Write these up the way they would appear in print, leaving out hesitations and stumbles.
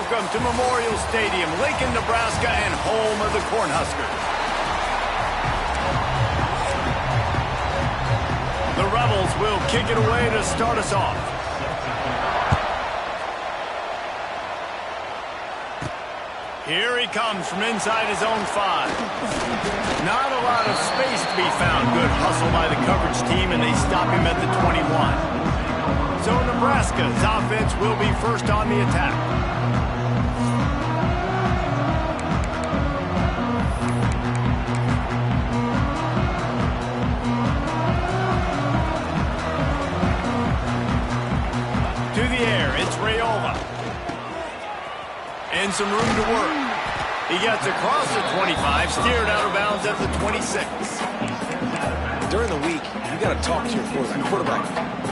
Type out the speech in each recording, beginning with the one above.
Welcome to Memorial Stadium, Lincoln, Nebraska, and home of the Cornhuskers. The Rebels will kick it away to start us off. Here he comes from inside his own 5. Not a lot of space to be found. Good hustle by the coverage team, and they stop him at the 21. So Nebraska's offense will be first on the attack. To the air, it's Raiola. And some room to work. He gets across the 25, steered out of bounds at the 26. During the week, you got to talk to your quarterback.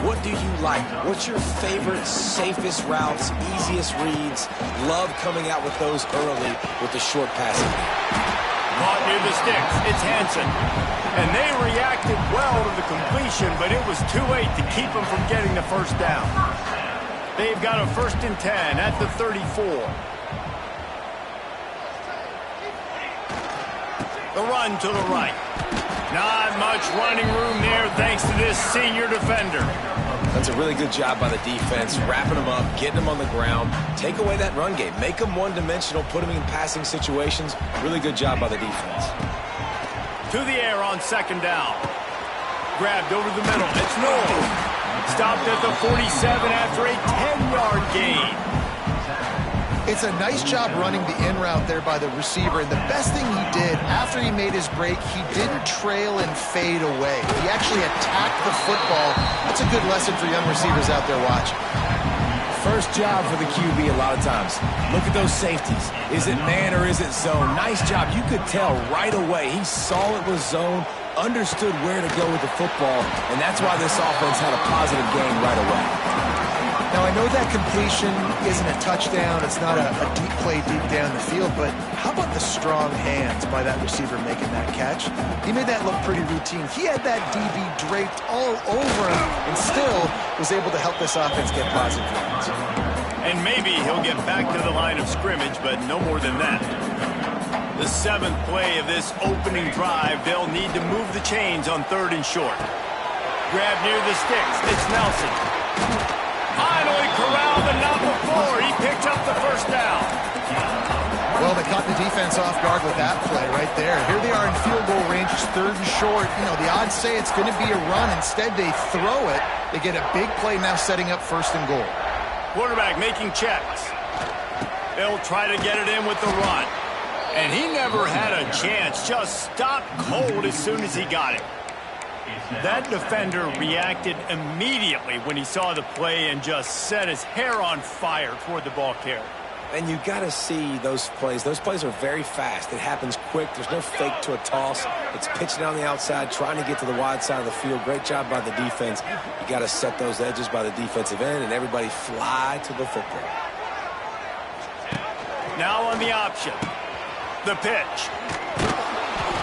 What do you like? What's your favorite, safest routes, easiest reads? Love coming out with those early with the short passing. Caught near the sticks. It's Hansen. And they reacted well to the completion, but it was too late to keep them from getting the first down. They've got a 1st and 10 at the 34. The run to the right. Not much running room there thanks to this senior defender. That's a really good job by the defense, wrapping them up, getting them on the ground. Take away that run game. Make them one-dimensional, put them in passing situations. Really good job by the defense. To the air on 2nd down. Grabbed over the middle. It's Noel. Stopped at the 47 after a 10-yard gain. It's a nice job running the in route there by the receiver. And the best thing he did after he made his break, he didn't trail and fade away. He actually attacked the football. That's a good lesson for young receivers out there watching. First job for the QB a lot of times. Look at those safeties. Is it man or is it zone? Nice job. You could tell right away. He saw it was zone, understood where to go with the football, and that's why this offense had a positive game right away. Now, I know that completion isn't a touchdown. It's not a deep play deep down the field, but how about the strong hands by that receiver making that catch? He made that look pretty routine. He had that DB draped all over him and still was able to help this offense get positive yards. And maybe he'll get back to the line of scrimmage, but no more than that. The 7th play of this opening drive, they'll need to move the chains on 3rd and short. Grab near the sticks. It's Nelson. Finally corralled, but not before. He picked up the 1st down. Well, they caught the defense off guard with that play right there. Here they are in field goal range, it's 3rd and short. You know, the odds say it's going to be a run. Instead, they throw it. They get a big play now setting up 1st and goal. Quarterback making checks. They'll try to get it in with the run. And he never had a chance. Just stopped cold as soon as he got it. That defender reacted immediately when he saw the play and just set his hair on fire toward the ball carrier. And you got to see those plays. Those plays are very fast. It happens quick. There's no fake to a toss. It's pitching down the outside, trying to get to the wide side of the field. Great job by the defense. You got to set those edges by the defensive end, and everybody fly to the football. Now on the option. The pitch.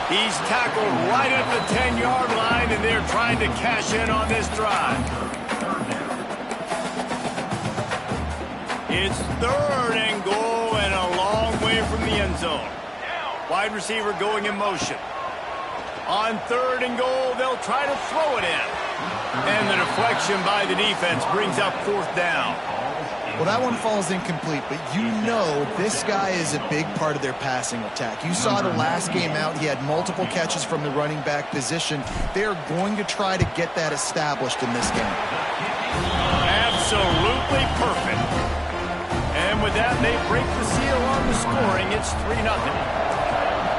He's tackled right at the 10-yard line, and they're trying to cash in on this drive. It's 3rd and goal and a long way from the end zone. Wide receiver going in motion. On 3rd and goal, they'll try to throw it in. And the deflection by the defense brings up 4th down. Well, that one falls incomplete, but you know this guy is a big part of their passing attack. You saw the last game out. He had multiple catches from the running back position. They are going to try to get that established in this game. Absolutely perfect. And with that, they break the seal on the scoring. It's 3-0.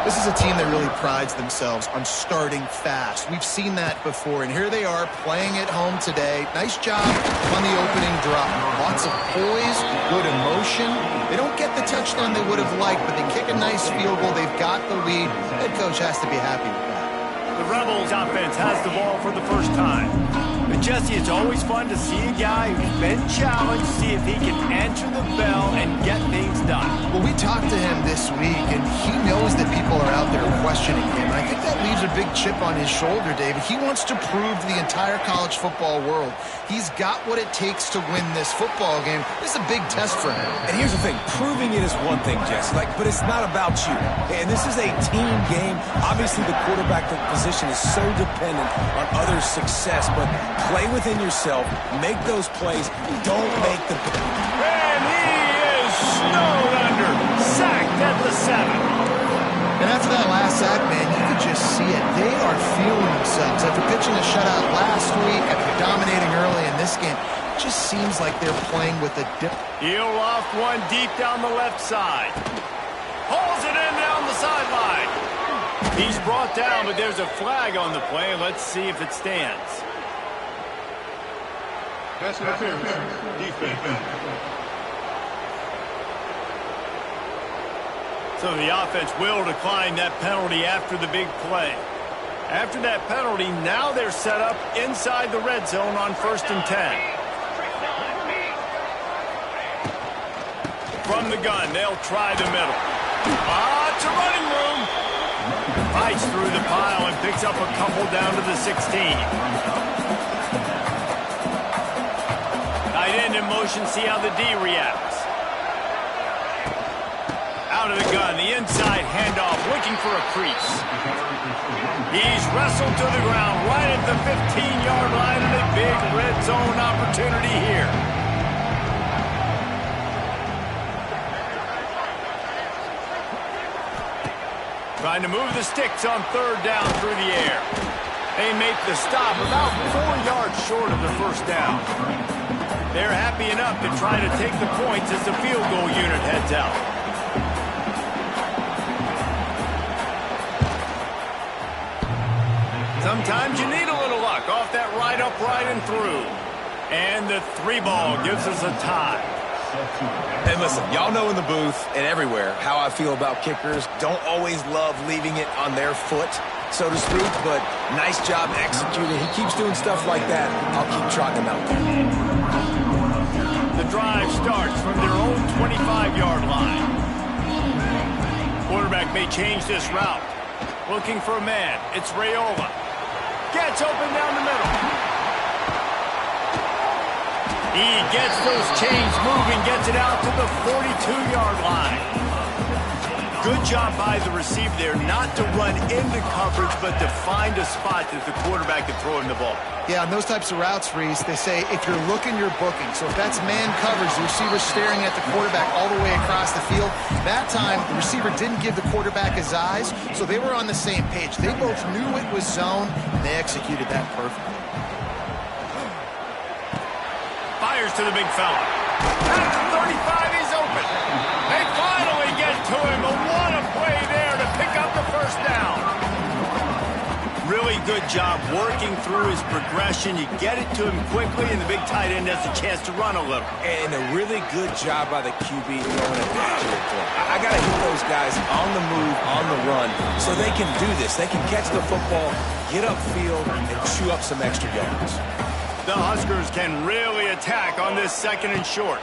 This is a team that really prides themselves on starting fast. We've seen that before, and here they are playing at home today. Nice job on the opening drop. Lots of poise, good emotion. They don't get the touchdown they would have liked, but they kick a nice field goal. They've got the lead. Head coach has to be happy with that. The Rebels offense has the ball for the first time. But Jesse, it's always fun to see a guy who's been challenged, see if he can answer the bell and get things done. Well, we talked to him this week, and he knows that people are out there questioning him. I I think that leaves a big chip on his shoulder, David. He wants to prove to the entire college football world he's got what it takes to win this football game. This is a big test for him. And here's the thing. Proving it is one thing, Jesse, but it's not about you. And this is a team game. Obviously, the quarterback position is so dependent on others' success, but play within yourself, make those plays, don't make the... And he is snowed under, sacked at the 7. And after that last sack, man, you could just see it. They are feeling themselves. After pitching a shutout last week, after dominating early in this game, it just seems like they're playing with a dip. He'll loft one deep down the left side. Pulls it in down the sideline. He's brought down, but there's a flag on the play. Let's see if it stands. Pass interference. Defense. So the offense will decline that penalty after the big play. After that penalty, now they're set up inside the red zone on 1st and 10. From the gun, they'll try the middle. It's a running room. Fights through the pile and picks up a couple down to the 16. Tight end in motion, see how the D reacts. Out of the gun, the inside handoff, looking for a crease. He's wrestled to the ground right at the 15-yard line, and a big red zone opportunity here. Trying to move the sticks on 3rd down through the air. They make the stop about 4 yards short of the 1st down. They're happy enough to try to take the points as the field goal unit heads out. Sometimes you need a little luck off that right upright and through. And the 3-ball gives us a tie. And listen, y'all know in the booth and everywhere how I feel about kickers. Don't always love leaving it on their foot, so to speak, but nice job executing. He keeps doing stuff like that. I'll keep trotting him out there. The drive starts from their own 25-yard line. Quarterback may change this route. Looking for a man. It's Raiola. Gets open down the middle. He gets those chains moving, gets it out to the 42-yard line. Good job by the receiver there not to run into coverage, but to find a spot that the quarterback can throw him the ball. Yeah, on those types of routes, Reese, they say if you're looking, you're booking. So if that's man coverage, the receiver's staring at the quarterback all the way across the field. That time, the receiver didn't give the quarterback his eyes, so they were on the same page. They both knew it was zone, and they executed that perfectly. Fires to the big fella. At the 35, he's open. They finally get to him. What a play there to pick up the 1st down. Really good job working through his progression. You get it to him quickly, and the big tight end has a chance to run a little. And a really good job by the QB throwing an accurate throw. I got to hit those guys on the move, on the run, so they can do this. They can catch the football, get upfield, and chew up some extra yards. The Huskers can really attack on this 2nd and short.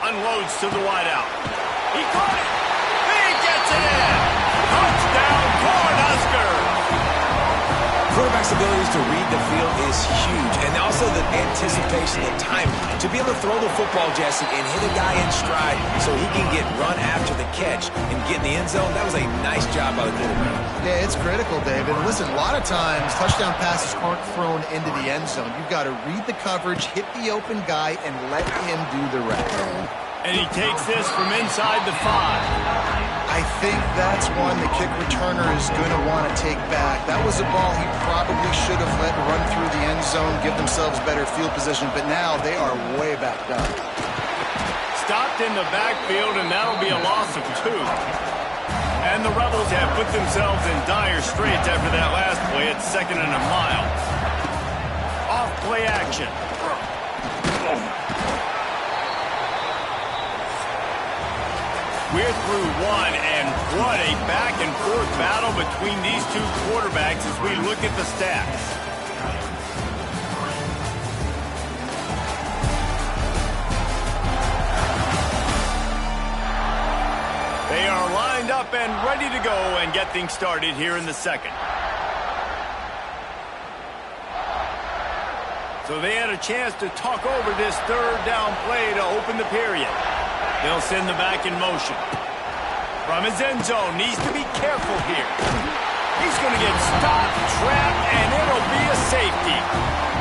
Unloads to the wideout. He caught it. He gets it in. Touchdown, Cornhuskers. Quarterback's abilities to read the field is huge, and also the anticipation, the timing. To be able to throw the football, Jesse, and hit a guy in stride so he can get run after the catch and get in the end zone, that was a nice job by the quarterback. Yeah, it's critical, David. Listen, a lot of times, touchdown passes aren't thrown into the end zone. You've got to read the coverage, hit the open guy, and let him do the rest. And he takes this from inside the 5. I think that's one the kick returner is going to want to take back. That was a ball he probably should have let run through the end zone, give themselves better field position, but now they are way back down. Stopped in the backfield, and that'll be a loss of 2. And the Rebels have put themselves in dire straits after that last play at 2nd and a mile. Off play action. We're through 1, and what a back-and-forth battle between these two quarterbacks as we look at the stats. They are lined up up and ready to go and get things started here in the second. So they had a chance to talk over this third down play to open the period. They'll send the back in motion. From his end zone, needs to be careful here. He's going to get stopped, trapped, and it'll be a safety.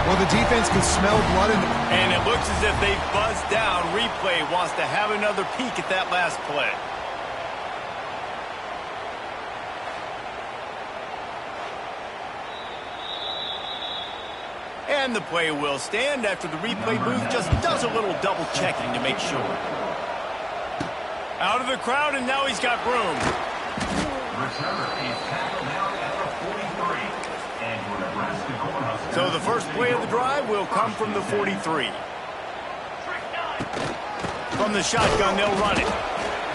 Well, the defense can smell blood in the... And it looks as if they've buzzed down. Replay wants to have another peek at that last play. And the play will stand after the replay booth just does a little double checking to make sure. Out of the crowd, and now he's got room. So the first play of the drive will come from the 43. From the shotgun, they'll run it.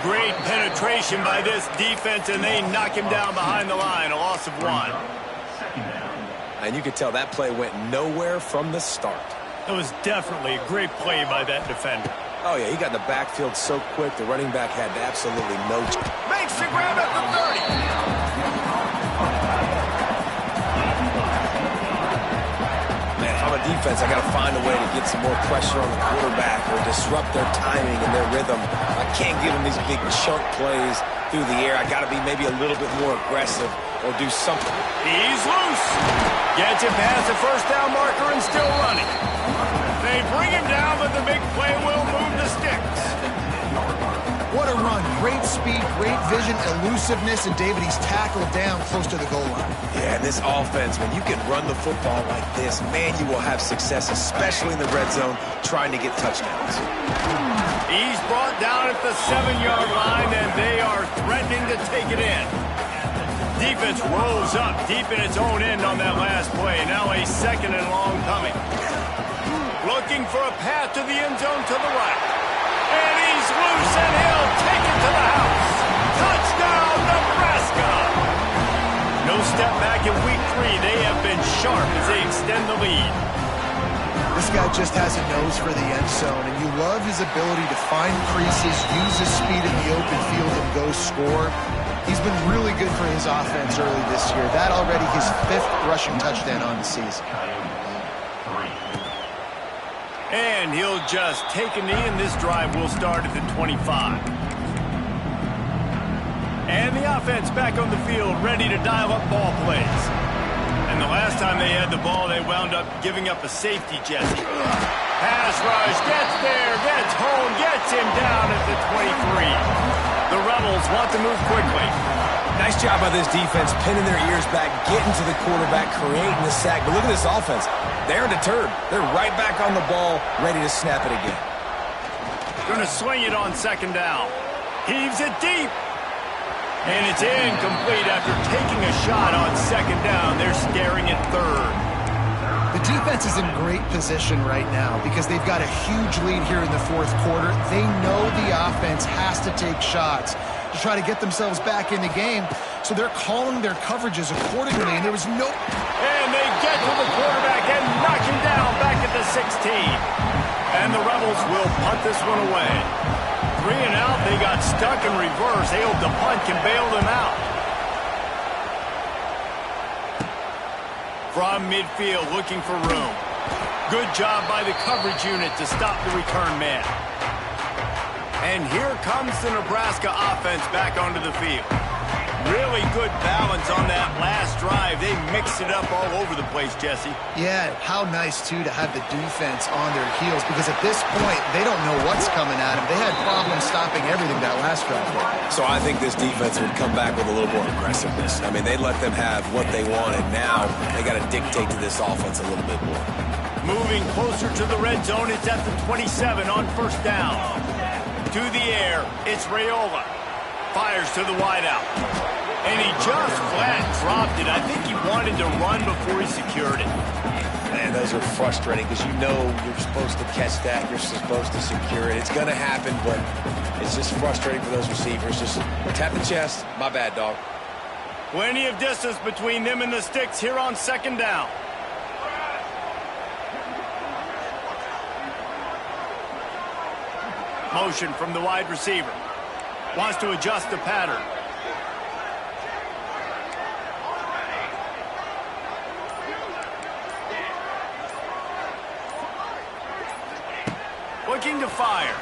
Great penetration by this defense, and they knock him down behind the line, a loss of 1. And you could tell that play went nowhere from the start. It was definitely a great play by that defender. Oh, yeah, he got in the backfield so quick, the running back had absolutely no... Makes the grab at the 30. Man, if I'm a defense, I got to find a way to get some more pressure on the quarterback or disrupt their timing and their rhythm. I can't give them these big chunk plays through the air. I got to be maybe a little bit more aggressive or do something. He's loose. Gets him past the first down marker and still running. They bring him down, but the big play will move the sticks. What a run. Great speed, great vision, elusiveness, and David, he's tackled down close to the goal line. Yeah, this offense, when you can run the football like this, man, you will have success, especially in the red zone, trying to get touchdowns. He's brought down at the 7-yard line, and they are threatening to take it in. Defense rolls up deep in its own end on that last play. Now a second and long coming. Looking for a path to the end zone to the right. And he's loose, and he'll take it to the house. Touchdown, Nebraska! No step back in week 3. They have been sharp as they extend the lead. This guy just has a nose for the end zone, and you love his ability to find creases, use his speed in the open field, and go score. He's been really good for his offense early this year. That already his 5th rushing touchdown on the season. And he'll just take a knee, and this drive will start at the 25. And the offense back on the field, ready to dial up ball plays. And the last time they had the ball, they wound up giving up a safety, Jesse. Pass rush, gets there, gets home, gets him down at the 23. The Rebels want to move quickly. Nice job by this defense, pinning their ears back, getting to the quarterback, creating the sack. But look at this offense. They're deterred. They're right back on the ball, ready to snap it again. Going to swing it on second down. Heaves it deep. And it's incomplete after taking a shot on second down. They're staring at third. The defense is in great position right now because they've got a huge lead here in the 4th quarter. They know the offense has to take shots to try to get themselves back in the game. So they're calling their coverages accordingly, and there was no... And they get to the quarterback and knock him down back at the 16. And the Rebels will punt this one away. 3 and out, they got stuck in reverse. They hope the punt can bail them out. From midfield, looking for room. Good job by the coverage unit to stop the return man. And here comes the Nebraska offense back onto the field. Really good balance on that last drive. They mixed it up all over the place, Jesse. Yeah, how nice, too, to have the defense on their heels because at this point, they don't know what's coming at them. They had problems stopping everything that last drive. So I think this defense would come back with a little more aggressiveness. I mean, they let them have what they wanted. Now they got to dictate to this offense a little bit more. Moving closer to the red zone, it's at the 27 on first down. To the air, it's Raiola. Fires to the wideout. And he just flat dropped it. I think he wanted to run before he secured it. Man, those are frustrating because you know you're supposed to catch that. You're supposed to secure it. It's going to happen, but it's just frustrating for those receivers. Just tap the chest. My bad, dog. Plenty of distance between them and the sticks here on second down. Motion from the wide receiver. Wants to adjust the pattern. Looking to fire.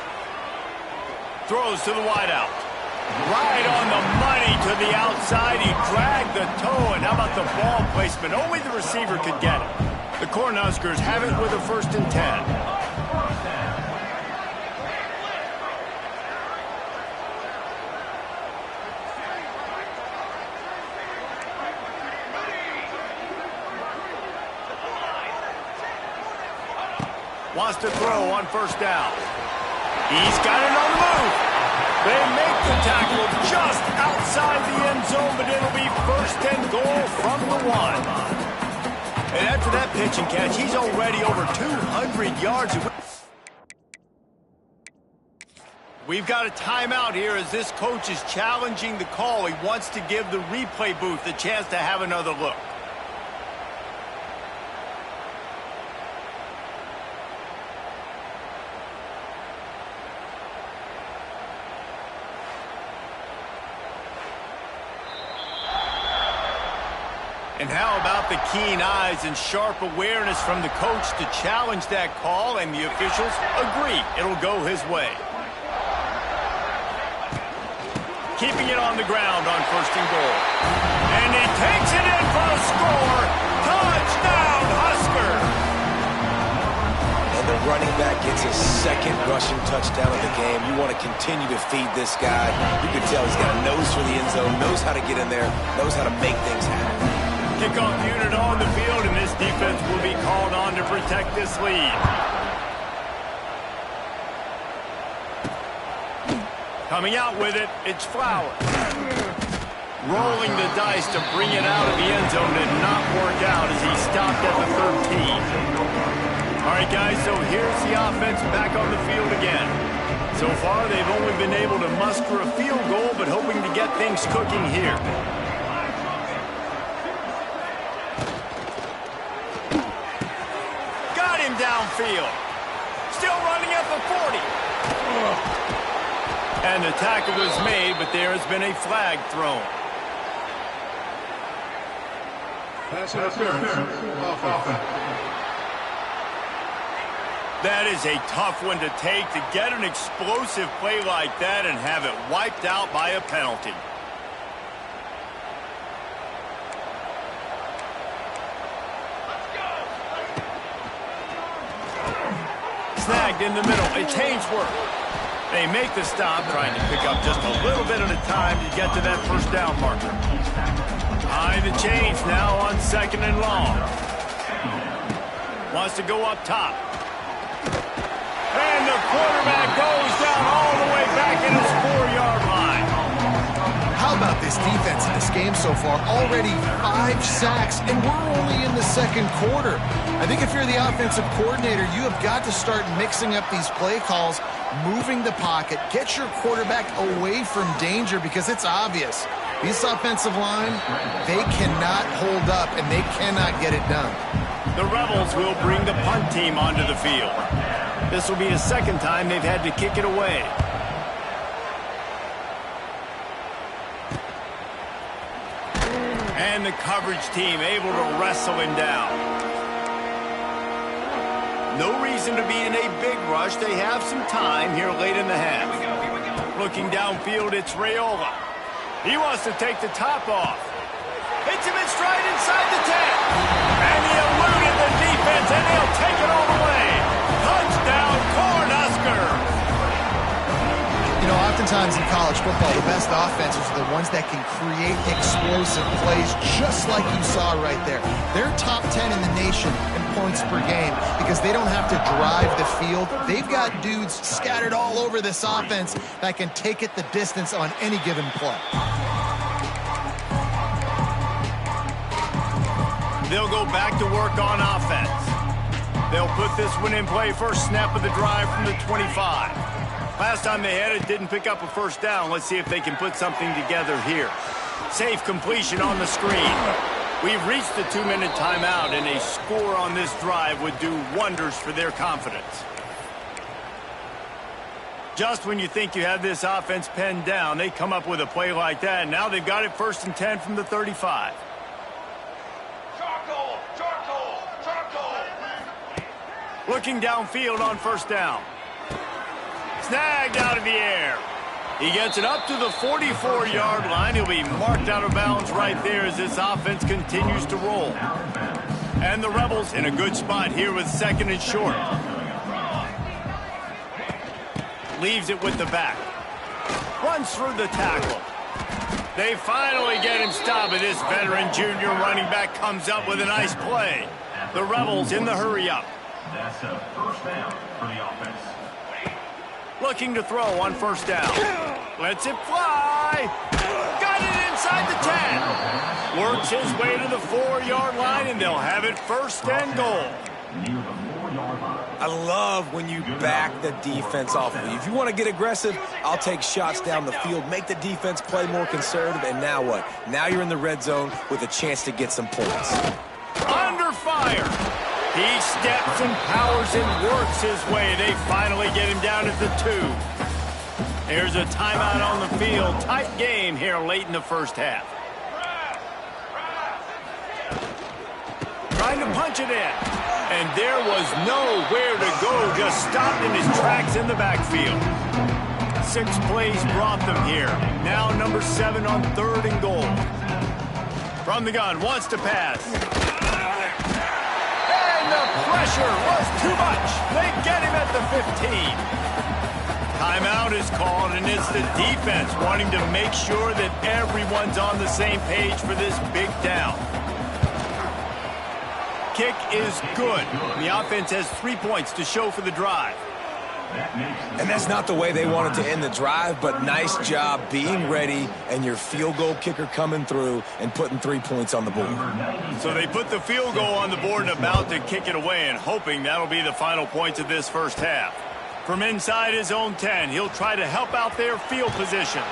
Throws to the wideout. Right on the money to the outside. He dragged the toe, and how about the ball placement? Only the receiver could get it. The Cornhuskers have it with a 1st and 10. Wants to throw on 1st down. He's got it on the move. They make the tackle just outside the end zone, but it'll be 1st and goal from the 1. And after that pitch and catch, he's already over 200 yards. We've got a timeout here as this coach is challenging the call. He wants to give the replay booth a chance to have another look. And how about the keen eyes and sharp awareness from the coach to challenge that call, and the officials agree it'll go his way. Keeping it on the ground on 1st and goal. And he takes it in for a score. Touchdown, Husker! And the running back gets his 2nd rushing touchdown of the game. You want to continue to feed this guy. You can tell he's got a nose for the end zone, knows how to get in there, knows how to make things happen. Kickoff unit on the field, and this defense will be called on to protect this lead. Coming out with it, it's Flowers. Rolling the dice to bring it out of the end zone did not work out as he stopped at the 13. All right, guys, so here's the offense back on the field again. So far, they've only been able to muster a field goal, but hoping to get things cooking here. Downfield. Still running at the 40. And the tackle was made, but there has been a flag thrown. Pass interference. Offense. That is a tough one to take, to get an explosive play like that and have it wiped out by a penalty. Snagged in the middle. It's Hainsworth. They make the stop, trying to pick up just a little bit at a time to get to that 1st down marker. Behind the chains now on 2nd and long. Wants to go up top. And the quarterback goes down all the way back in his 4-yard line. How about this defense in this game so far? Already 5 sacks, and we're only in the 2nd quarter. I think if you're the offensive coordinator, you have got to start mixing up these play calls, moving the pocket, get your quarterback away from danger, because it's obvious. This offensive line, they cannot hold up, and they cannot get it done. The Rebels will bring the punt team onto the field. This will be the 2nd time they've had to kick it away. And the coverage team able to wrestle him down. No reason to be in a big rush. They have some time here late in the half. Looking downfield, it's Raiola. He wants to take the top off. Hits him in stride inside the 10. And he eluded the defense, and he'll take it all the way. Touchdown, Cornhusker. You know, oftentimes in college football, the best offenses are the ones that can create explosive plays, just like you saw right there. They're top 10 in the nation in points per game because they don't have to drive the field. They've got dudes scattered all over this offense that can take it the distance on any given play. They'll go back to work on offense. They'll put this one in play first snap of the drive from the 25. Last time they had it, didn't pick up a 1st down. Let's see if they can put something together here. Safe completion on the screen. We've reached the 2-minute timeout, and a score on this drive would do wonders for their confidence. Just when you think you have this offense pinned down, they come up with a play like that. Now they've got it 1st and 10 from the 35. Looking downfield on 1st down. snagged out of the air. He gets it up to the 44-yard line. He'll be marked out of bounds right there as this offense continues to roll. And the Rebels in a good spot here with 2nd and short. Leaves it with the back. Runs through the tackle. They finally get him stopped, and this veteran junior running back comes up with a nice play. The Rebels in the hurry-up. That's a first down for the offense. Looking to throw on 1st down. Lets it fly. Got it inside the 10. Works his way to the 4-yard line, and they'll have it 1st and goal. Near the 4-yard line. I love when you back the defense off of you. If you want to get aggressive, I'll take shots down the field, make the defense play more conservative, and now what? Now you're in the red zone with a chance to get some points. Under fire. He steps and powers and works his way. They finally get him down at the 2. There's a timeout on the field. Tight game here late in the 1st half. Trying to punch it in. And there was nowhere to go, just stopped in his tracks in the backfield. 6 plays brought them here. Now number 7 on 3rd and goal. From the gun, wants to pass. And the pressure was too much. They get him at the 15. Timeout is called, and it's the defense wanting to make sure that everyone's on the same page for this big down. Kick is good. The offense has 3 points to show for the drive. And that's not the way they wanted to end the drive, but nice job being ready and your field goal kicker coming through and putting 3 points on the board. So they put the field goal on the board and about to kick it away, and hoping that'll be the final points of this 1st half. From inside his own 10, he'll try to help out their field position.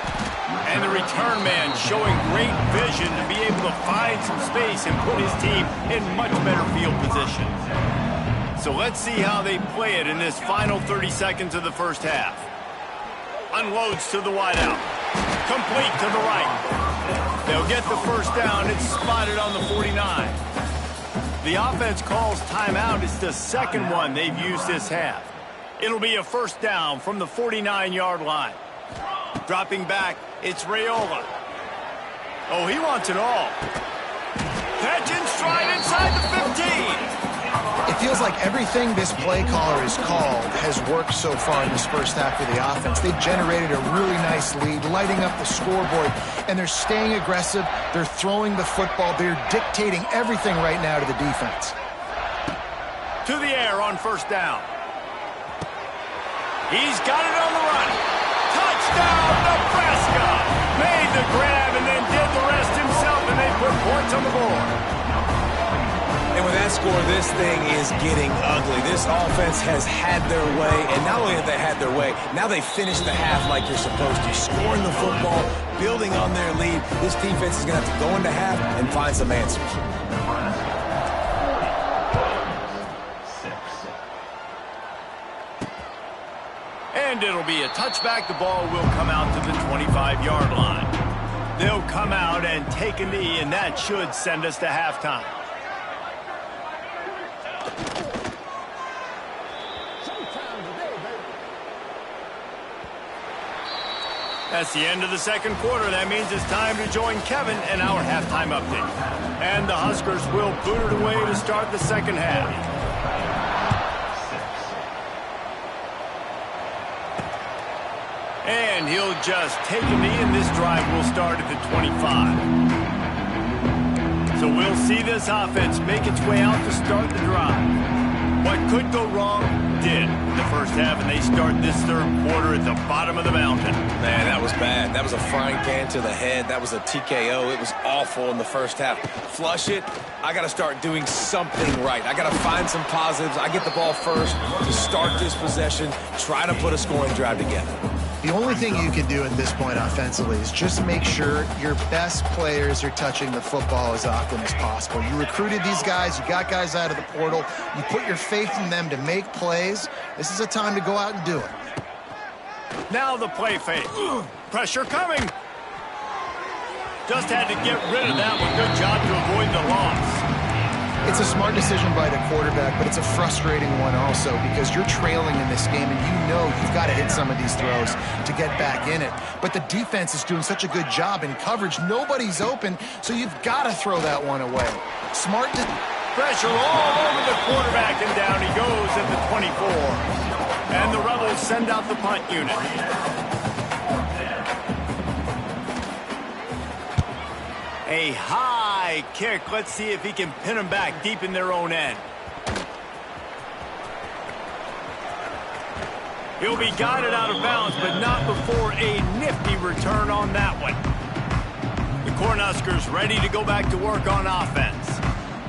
And the return man showing great vision to be able to find some space and put his team in much better field position. So let's see how they play it in this final 30 seconds of the 1st half. Unloads to the wideout. Complete to the right. They'll get the 1st down. It's spotted on the 49. The offense calls timeout. It's the 2nd one they've used this half. It'll be a 1st down from the 49-yard line. Dropping back, it's Raiola. Oh, he wants it all. Catch and stride inside the 15. It feels like everything this play caller has called has worked so far in this 1st half of the offense. They've generated a really nice lead, lighting up the scoreboard, and they're staying aggressive. They're throwing the football. They're dictating everything right now to the defense. To the air on 1st down. He's got it on the run. Touchdown, Nebraska! Made the grab and then did the rest himself, and they put points on the board. And with that score, this thing is getting ugly. This offense has had their way, and not only have they had their way, now they finish the half like you're supposed to, scoring the football, building on their lead. This defense is going to have to go into half and find some answers. And it'll be a touchback. The ball will come out to the 25-yard line. They'll come out and take a knee, and that should send us to halftime. That's the end of the 2nd quarter. That means it's time to join Kevin in our halftime update. And the Huskers will boot it away to start the 2nd half. And he'll just take a knee, and this drive will start at the 25. So we'll see this offense make its way out to start the drive. What could go wrong did in the 1st half, and they start this 3rd quarter at the bottom of the mountain. Man, that was bad. That was a frying pan to the head. That was a TKO. It was awful in the 1st half. Flush it. I got to start doing something right. I got to find some positives. I get the ball first to start this possession, try to put a scoring drive together. The only thing you can do at this point offensively is just make sure your best players are touching the football as often as possible. You recruited these guys. You got guys out of the portal. You put your faith in them to make plays. This is a time to go out and do it. Now the play fake. Pressure coming. Just had to get rid of that one. Good job to avoid the loss. It's a smart decision by the quarterback, but it's a frustrating one also because you're trailing in this game and you know you've got to hit some of these throws to get back in it. But the defense is doing such a good job in coverage. Nobody's open, so you've got to throw that one away. Smart pressure all over the quarterback, and down he goes at the 24. And the Rebels send out the punt unit. A high kick. Let's see if he can pin them back deep in their own end. He'll be guided out of bounds, but not before a nifty return on that one. The Cornhuskers ready to go back to work on offense.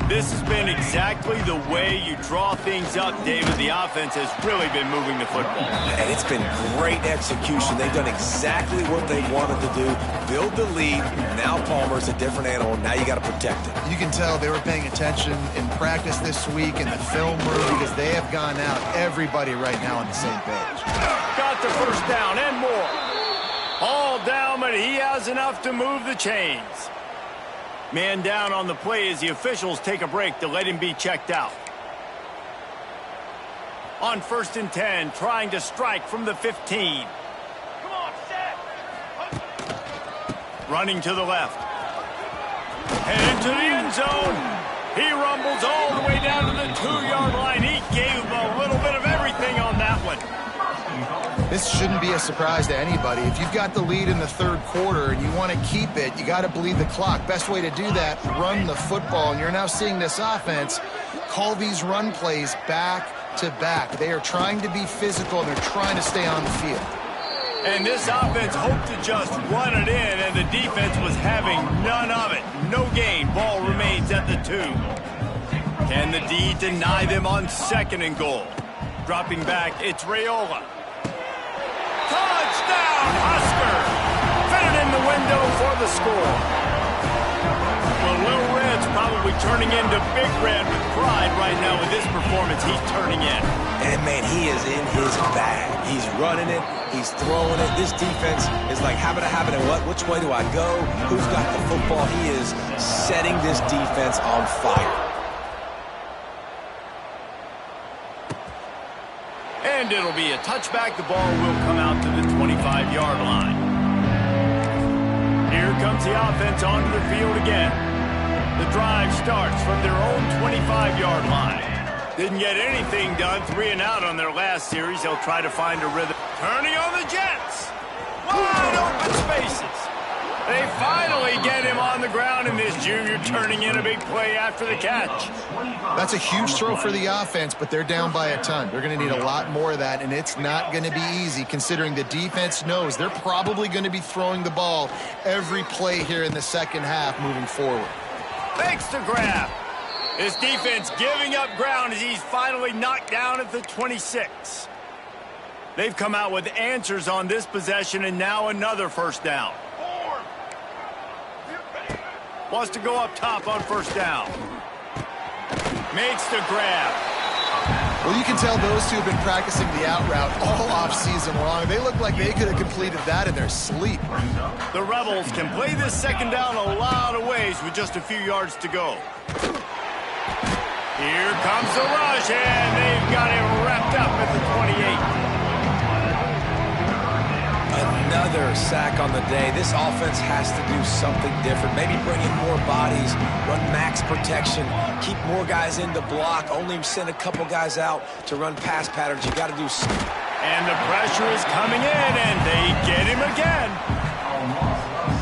This has been exactly the way you draw things up, David. The offense has really been moving the football. And it's been great execution. They've done exactly what they wanted to do. Build the lead. Now Palmer's a different animal. Now you got to protect it. You can tell they were paying attention in practice this week in the film room because they have gone out. Everybody right now on the same page. Got the first down and more. All down, but he has enough to move the chains. Man down on the play as the officials take a break to let him be checked out. On 1st and 10, trying to strike from the 15. Come on, set. Running to the left. And into the end zone. He rumbles all the way down to the 2-yard line. He gave a little bit of everything on that one. This shouldn't be a surprise to anybody. If you've got the lead in the third quarter and you want to keep it, you got to bleed the clock. Best way to do that, run the football. And you're now seeing this offense call these run plays back to back. They are trying to be physical, and they're trying to stay on the field. And this offense hoped to just run it in, and the defense was having none of it. No gain. Ball remains at the 2. Can the D deny them on 2nd and goal? Dropping back, it's Raiola. Touchdown, Husker! Fitted in the window for the score. The Little Red's probably turning into Big Red with pride right now with this performance he's turning in. And, man, he is in his bag. He's running it. He's throwing it. This defense is like, habit, and what? Which way do I go? Who's got the football? He is setting this defense on fire. And it'll be a touchback. The ball will come out to the 25-yard line. Here comes the offense onto the field again. The drive starts from their own 25-yard line. Didn't get anything done. 3 and out on their last series. They'll try to find a rhythm. Turning on the Jets. Wide open spaces. They finally get him on the ground, and this junior turning in a big play after the catch. That's a huge throw for the offense, but they're down by a ton. They're going to need a lot more of that, and it's not going to be easy considering the defense knows they're probably going to be throwing the ball every play here in the second half moving forward. Thanks to grab. His defense giving up ground as he's finally knocked down at the 26. They've come out with answers on this possession, and now another first down. Wants to go up top on 1st down. Makes the grab. Well, you can tell those two have been practicing the out route all offseason long. They look like they could have completed that in their sleep. The Rebels can play this 2nd down a lot of ways with just a few yards to go. Here comes the rush, and they've got it wrapped up at the 28. Another sack on the day. This offense has to do something different. Maybe bring in more bodies, run max protection, keep more guys in the block, only send a couple guys out to run pass patterns. You got to do something. And the pressure is coming in, and they get him again.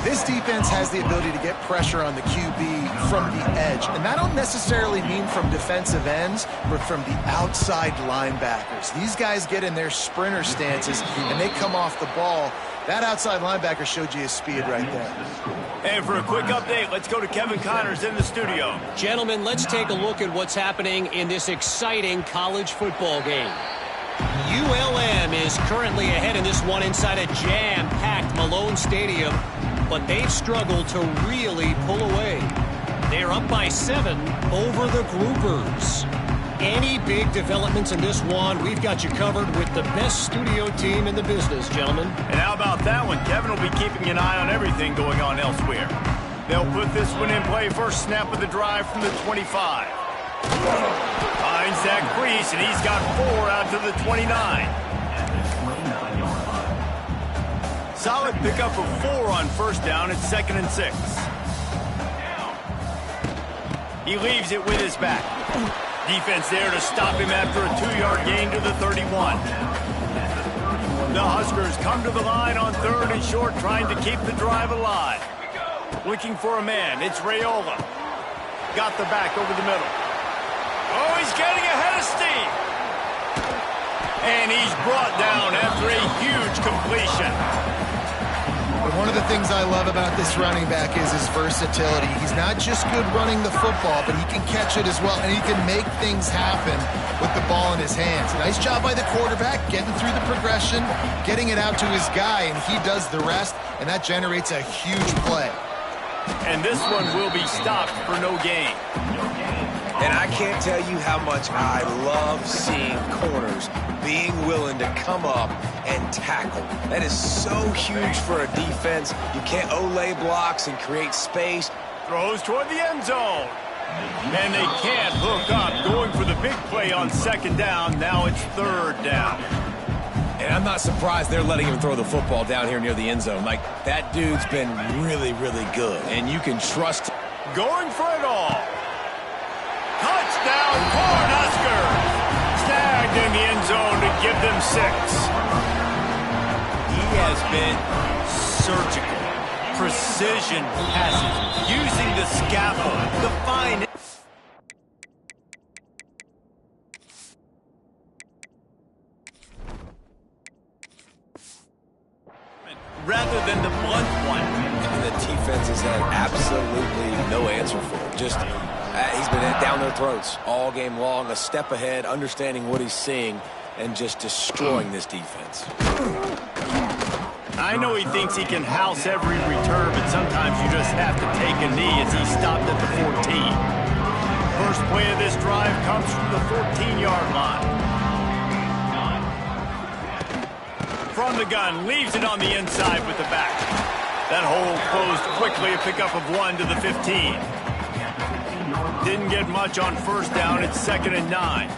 This defense has the ability to get pressure on the QB from the edge. And that don't necessarily mean from defensive ends, but from the outside linebackers. These guys get in their sprinter stances, and they come off the ball. That outside linebacker showed you his speed right there. And for a quick update, let's go to Kevin Connors in the studio. Gentlemen, let's take a look at what's happening in this exciting college football game. ULM is currently ahead in this one inside a jam-packed Malone Stadium, but they've struggled to really pull away. They're up by 7 over the Groupers. Any big developments in this one, we've got you covered with the best studio team in the business, gentlemen. And how about that one? Kevin will be keeping an eye on everything going on elsewhere. They'll put this one in play. First snap of the drive from the 25. Finds that crease, and he's got 4 out to the 29. Solid pickup of 4 on first down. It's 2nd and 6. He leaves it with his back. Defense there to stop him after a 2-yard gain to the 31. The Huskers come to the line on 3rd and short, trying to keep the drive alive. Looking for a man. It's Raiola. Got the back over the middle. Oh, he's getting ahead of steam. And he's brought down after a huge completion. But one of the things I love about this running back is his versatility. He's not just good running the football, but he can catch it as well, and he can make things happen with the ball in his hands. Nice job by the quarterback, getting through the progression, getting it out to his guy, and he does the rest, and that generates a huge play. And this one will be stopped for no gain. And I can't tell you how much I love seeing corners being willing to come up and tackle. That is so huge for a defense. You can't olay blocks and create space. Throws toward the end zone. And they can't hook up. Going for the big play on 2nd down. Now it's 3rd down. And I'm not surprised they're letting him throw the football down here near the end zone. Like, that dude's been really, really good. And you can trust. Going for it all. Touchdown, Cornhuskers! Snagged in the end zone to give them 6. He has been surgical. Precision passes. Using the scaffold to find it. Rather than the blunt one. And the defense has had absolutely no answer for it. Just, he's been down their throats all game long, a step ahead, understanding what he's seeing, and just destroying this defense. I know he thinks he can house every return, but sometimes you just have to take a knee as he stopped at the 14. First play of this drive comes from the 14-yard line. From the gun, leaves it on the inside with the back. That hole closed quickly, a pickup of 1 to the 15. Didn't get much on first down. It's 2nd and 9.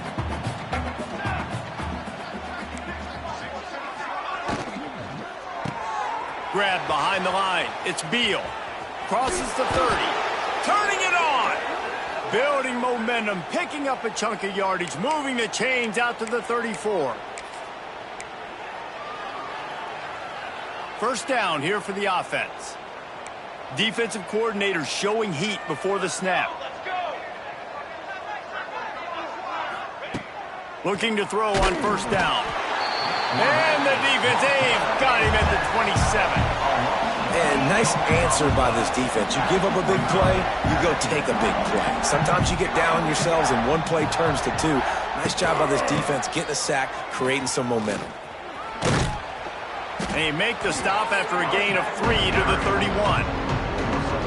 Grab behind the line. It's Beal. Crosses the 30. Turning it on. Building momentum, picking up a chunk of yardage, moving the chains out to the 34. First down here for the offense. Defensive coordinator showing heat before the snap. Looking to throw on first down. And the defense got him at the 27. And nice answer by this defense. You give up a big play, you go take a big play. Sometimes you get down yourselves and one play turns to 2. Nice job by this defense getting a sack, creating some momentum. And they make the stop after a gain of 3 to the 31.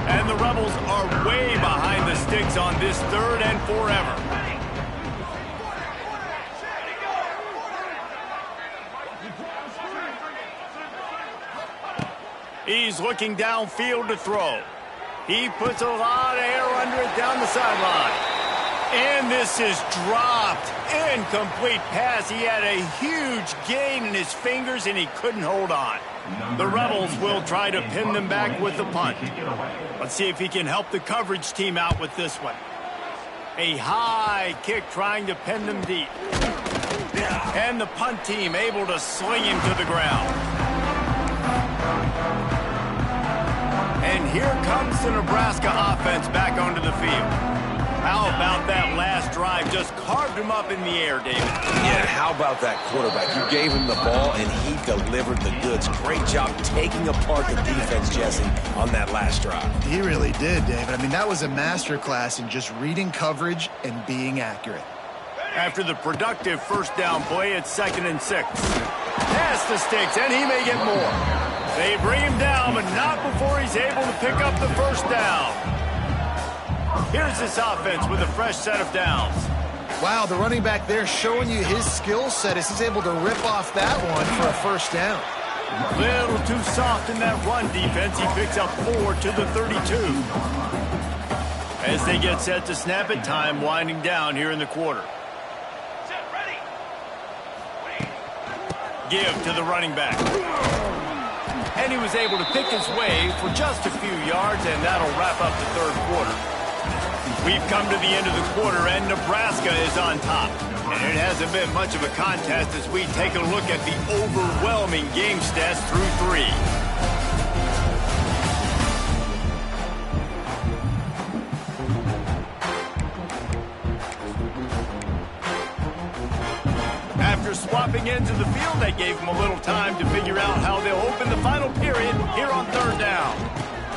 And the Rebels are way behind the sticks on this 3rd and forever. He's looking downfield to throw. He puts a lot of air under it down the sideline. And this is dropped. Incomplete pass. He had a huge gain in his fingers, and he couldn't hold on. The Rebels will try to pin them back with the punt. Let's see if he can help the coverage team out with this one. A high kick trying to pin them deep. And the punt team able to sling him to the ground. And here comes the Nebraska offense back onto the field. How about that last drive? Just carved him up in the air, David. Yeah, how about that quarterback? You gave him the ball, and he delivered the goods. Great job taking apart the defense, Jesse, on that last drive. He really did, David. I mean, that was a masterclass in just reading coverage and being accurate. After the productive first down play, it's 2nd and 6. Pass the sticks, and he may get more. They bring him down, but not before he's able to pick up the first down. Here's this offense with a fresh set of downs. Wow, the running back there showing you his skill set as he's able to rip off that one for a first down. Little too soft in that run defense. He picks up 4 to the 32. As they get set to snap it, time winding down here in the quarter. Give to the running back. And he was able to pick his way for just a few yards, and that'll wrap up the third quarter. We've come to the end of the quarter, and Nebraska is on top. And it hasn't been much of a contest as we take a look at the overwhelming game stats through 3. After swapping into the field, that gave them a little time to figure out how they'll open the final period here on third down.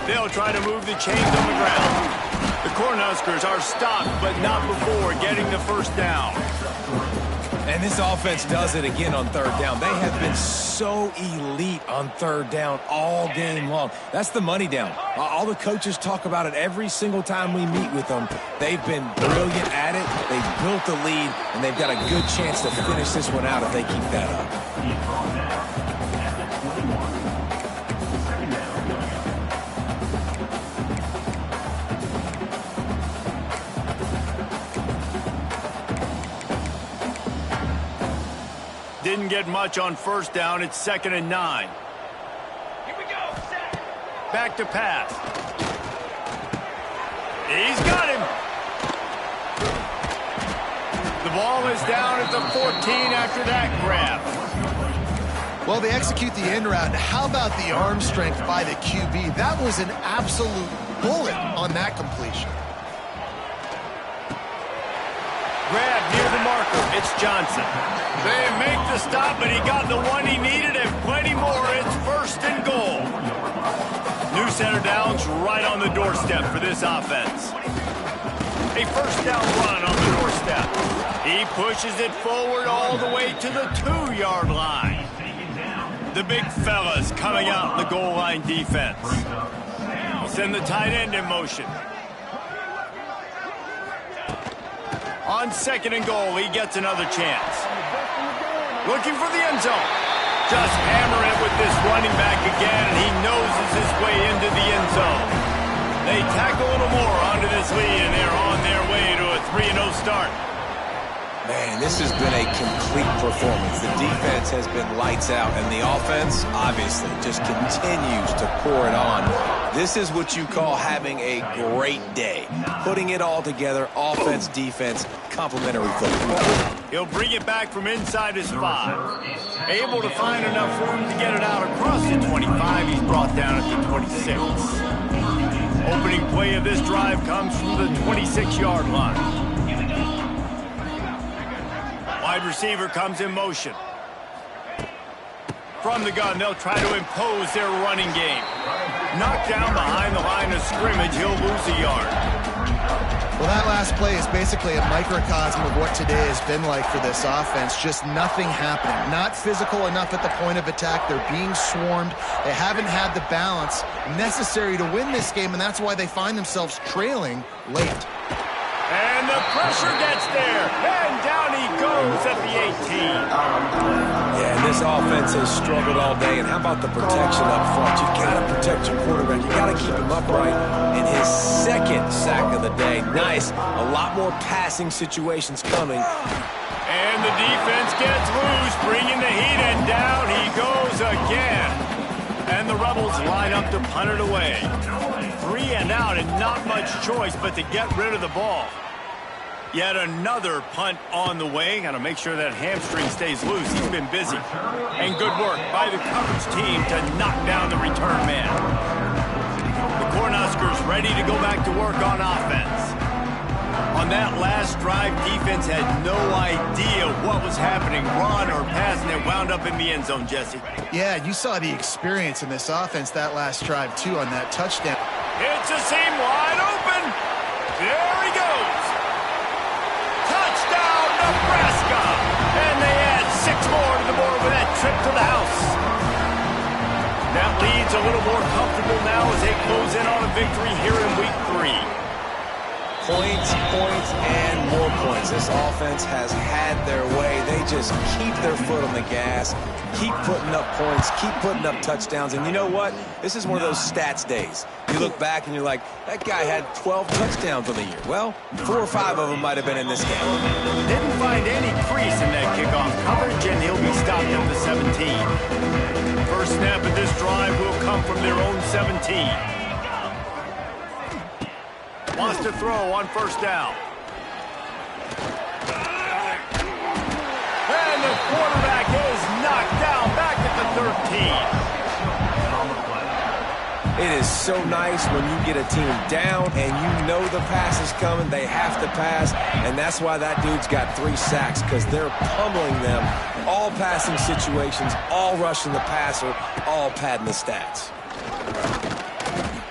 They'll try to move the chains on the ground. The Cornhuskers are stopped, but not before getting the first down. And this offense does it again on third down. They have been so elite on third down all game long. That's the money down. All the coaches talk about it every single time we meet with them. They've been brilliant at it. They've built the lead, and they've got a good chance to finish this one out if they keep that up. Didn't get much on first down. It's 2nd and 9. Here we go. Back to pass. He's got him. The ball is down at the 14 after that grab. Well, they execute the end route. How about the arm strength by the QB? That was an absolute bullet on that completion. Grab near the marker. It's Johnson. They make the stop, but he got the one he needed and plenty more. It's 1st and goal. New center down's right on the doorstep for this offense. A first down run on the doorstep. He pushes it forward all the way to the 2-yard line. The big fellas coming out in the goal line defense. He'll send the tight end in motion. On 2nd and goal, he gets another chance. Looking for the end zone. Just hammer it with this running back again, and he noses his way into the end zone. They tack a little more onto this lead, and they're on their way to a 3-0 start. Man, this has been a complete performance. The defense has been lights out, and the offense, obviously, just continues to pour it on. This is what you call having a great day. Putting it all together, offense, defense, complementary football. He'll bring it back from inside his 5. Able to find enough room to get it out across the 25. He's brought down at the 26. Opening play of this drive comes from the 26-yard line. Wide receiver comes in motion. From the gun, they'll try to impose their running game. Knocked down behind the line of scrimmage, he'll lose a yard. Well, that last play is basically a microcosm of what today has been like for this offense. Just nothing happening. Not physical enough at the point of attack. They're being swarmed. They haven't had the balance necessary to win this game, and that's why they find themselves trailing late. And the pressure gets there, and down he goes at the 18. Yeah, and this offense has struggled all day, and how about the protection up front? You got to protect your quarterback. You got to keep him upright. In his 2nd sack of the day, nice. A lot more passing situations coming. And the defense gets loose, bringing the heat, and down he goes again. And the Rebels line up to punt it away. 3 and out, and not much choice but to get rid of the ball. Yet another punt on the way. Got to make sure that hamstring stays loose. He's been busy. And good work by the coverage team to knock down the return man. The Cornhuskers ready to go back to work on offense. On that last drive, defense had no idea what was happening, run or pass, and it wound up in the end zone, Jesse. Yeah, you saw the experience in this offense that last drive, too, on that touchdown. It's a seam wide open. There he goes. Touchdown, Nebraska. And they add 6 more to the board with that trip to the house. That lead's a little more comfortable now as they close in on a victory here in week 3. Points, points, and more points. This offense has had their way. They just keep their foot on the gas, keep putting up points, keep putting up touchdowns. And you know what? This is one of those stats days. You look back and you're like, that guy had 12 touchdowns on the year. Well, 4 or 5 of them might have been in this game. Didn't find any crease in that kickoff coverage, and he'll be stopped at the 17. First snap of this drive will come from their own 17. Wants to throw on first down. And the quarterback is knocked down back at the 13. It is so nice when you get a team down and you know the pass is coming. They have to pass, and that's why that dude's got 3 sacks, because they're pummeling them. All passing situations, all rushing the passer, all padding the stats.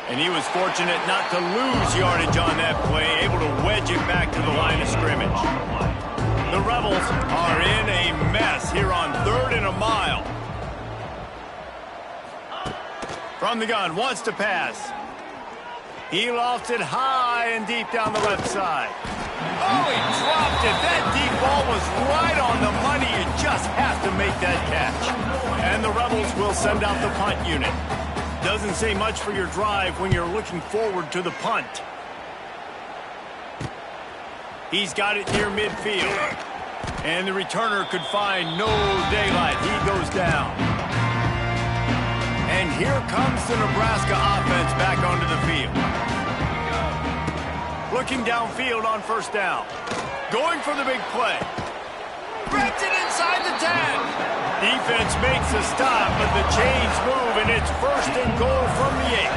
And he was fortunate not to lose yardage on that play, able to wedge it back to the line of scrimmage. The Rebels are in a mess here on 3rd and a mile. From the gun, wants to pass. He lofts it high and deep down the left side. Oh, he dropped it. That deep ball was right on the money. You just have to make that catch. And the Rebels will send out the punt unit. Doesn't say much for your drive when you're looking forward to the punt. He's got it near midfield. And the returner could find no daylight. He goes down. And here comes the Nebraska offense back onto the field. Looking downfield on first down. Going for the big play. Grabs it inside the 10. Defense makes a stop, but the chains move, and it's 1st and goal from the 8.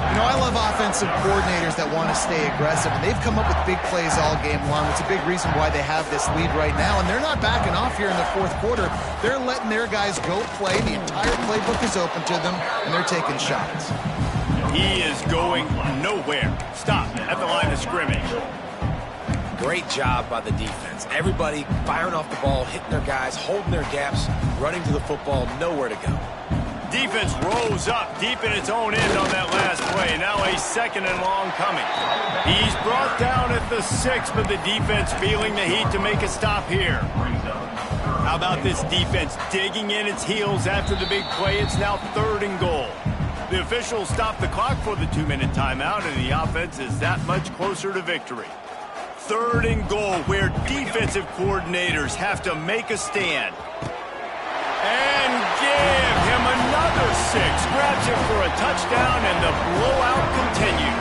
You know, I love offensive coordinators that want to stay aggressive, and they've come up with big plays all game long. It's a big reason why they have this lead right now, and they're not backing off here in the 4th quarter. They're letting their guys go play. The entire playbook is open to them, and they're taking shots. He is going nowhere. Stop at the line of scrimmage. Great job by the defense. Everybody firing off the ball, hitting their guys, holding their gaps, running to the football, nowhere to go. Defense rose up deep in its own end on that last play. Now a 2nd and long coming. He's brought down at the 6, but the defense feeling the heat to make a stop here. How about this defense digging in its heels after the big play? It's now 3rd and goal. The officials stop the clock for the 2-minute timeout, and the offense is that much closer to victory. 3rd and goal, where defensive coordinators have to make a stand. And give him another 6. Grabs it for a touchdown, and the blowout continues.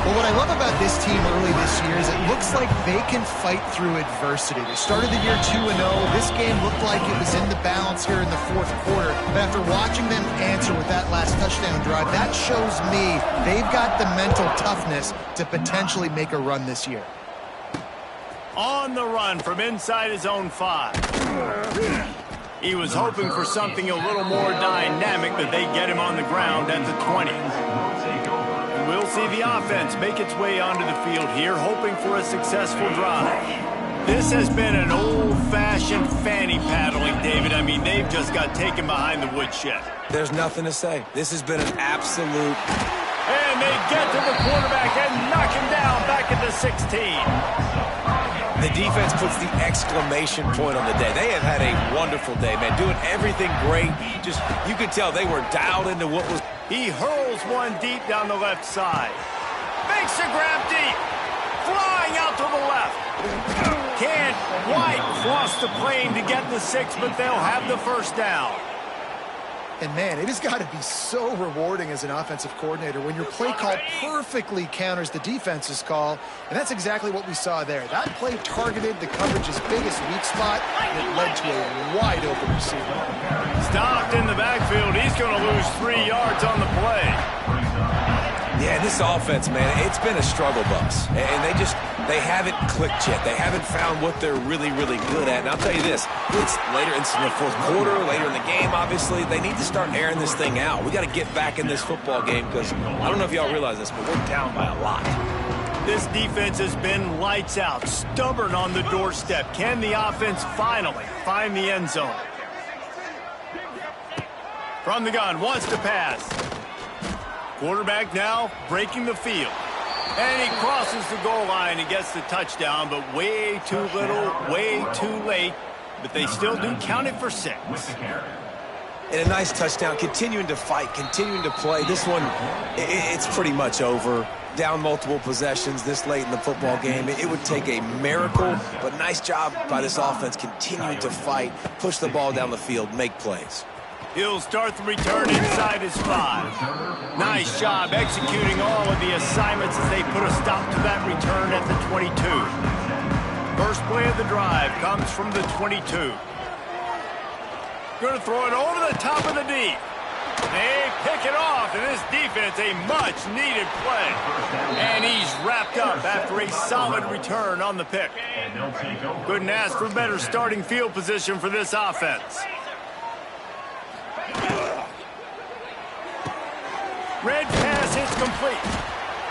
Well, what I love about this team early this year is it looks like they can fight through adversity. They started the year 2-0. This game looked like it was in the balance here in the 4th quarter. But after watching them answer with that last touchdown drive, that shows me they've got the mental toughness to potentially make a run this year. On the run from inside his own 5. He was hoping for something a little more dynamic, but they get him on the ground at the 20. We'll see the offense make its way onto the field here, hoping for a successful drive. This has been an old-fashioned fanny paddling, David. I mean, they've just got taken behind the woodshed. There's nothing to say. This has been an absolute... And they get to the quarterback and knock him down back at the 16. The defense puts the exclamation point on the day. They have had a wonderful day, man. Doing everything great. Just, you could tell they were dialed into what was... He hurls one deep down the left side. Makes a grab deep. Flying out to the left. Can't quite cross the plane to get the 6, but they'll have the 1st down. And, man, it has got to be so rewarding as an offensive coordinator when your play call perfectly counters the defense's call, and that's exactly what we saw there. That play targeted the coverage's biggest weak spot, and it led to a wide-open receiver. Stopped in the backfield. He's going to lose 3 yards on the play. Yeah, this offense, man, it's been a struggle bus. And they haven't clicked yet. They haven't found what they're really, really good at. And I'll tell you this, it's later in the 4th quarter, later in the game, obviously. They need to start airing this thing out. We got to get back in this football game because I don't know if y'all realize this, but we're down by a lot. This defense has been lights out, stubborn on the doorstep. Can the offense finally find the end zone? From the gun, wants to pass. Quarterback now breaking the field. And he crosses the goal line and gets the touchdown, but way too little, way too late. But they still do count it for 6. And a nice touchdown, continuing to fight, continuing to play. This one, it's pretty much over. Down multiple possessions this late in the football game. It would take a miracle, but nice job by this offense continuing to fight, push the ball down the field, make plays. He'll start the return inside his 5. Nice job executing all of the assignments as they put a stop to that return at the 22. First play of the drive comes from the 22. Going to throw it over the top of the deep. They pick it off, and this defense, a much-needed play. And he's wrapped up after a solid return on the pick. Couldn't ask for better starting field position for this offense. Red pass hits complete.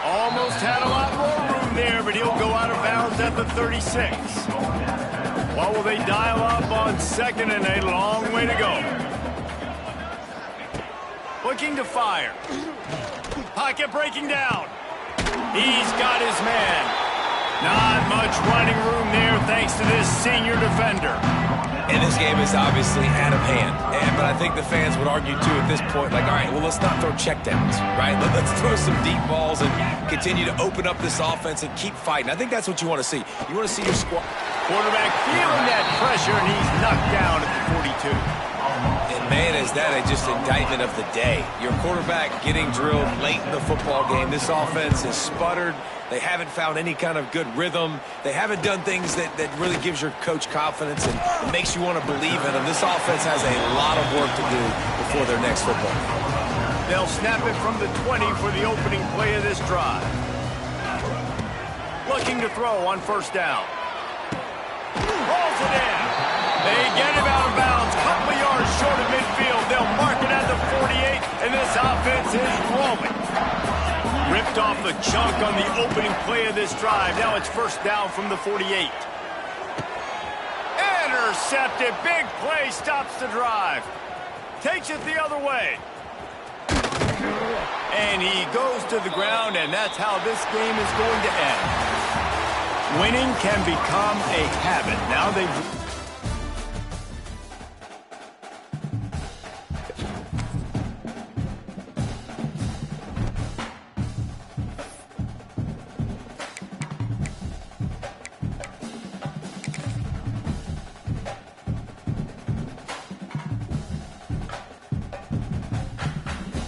Almost had a lot more room there, but he'll go out of bounds at the 36. What will they dial up on second and a long way to go? Looking to fire. Pocket breaking down. He's got his man. Not much running room there thanks to this senior defender. And this game is obviously out of hand. But I think the fans would argue, too, at this point, like, all right, well, let's not throw checkdowns, right? Let's throw some deep balls and continue to open up this offense and keep fighting. I think that's what you want to see. You want to see your squad. Quarterback feeling that pressure, and he's knocked down at the 42. And, man, is that just indictment of the day. Your quarterback getting drilled late in the football game. This offense has sputtered. They haven't found any kind of good rhythm. They haven't done things that really gives your coach confidence and makes you want to believe in them. This offense has a lot of work to do before their next football game. They'll snap it from the 20 for the opening play of this drive. Looking to throw on first down. Rolls it in. They get him out of bounds. Couple of yards short of midfield. They'll mark it at the 48, and this offense is rolling. Ripped off the chunk on the opening play of this drive. Now it's first down from the 48. Intercepted. Big play stops the drive. Takes it the other way. And he goes to the ground, and that's how this game is going to end. Winning can become a habit. Now they've...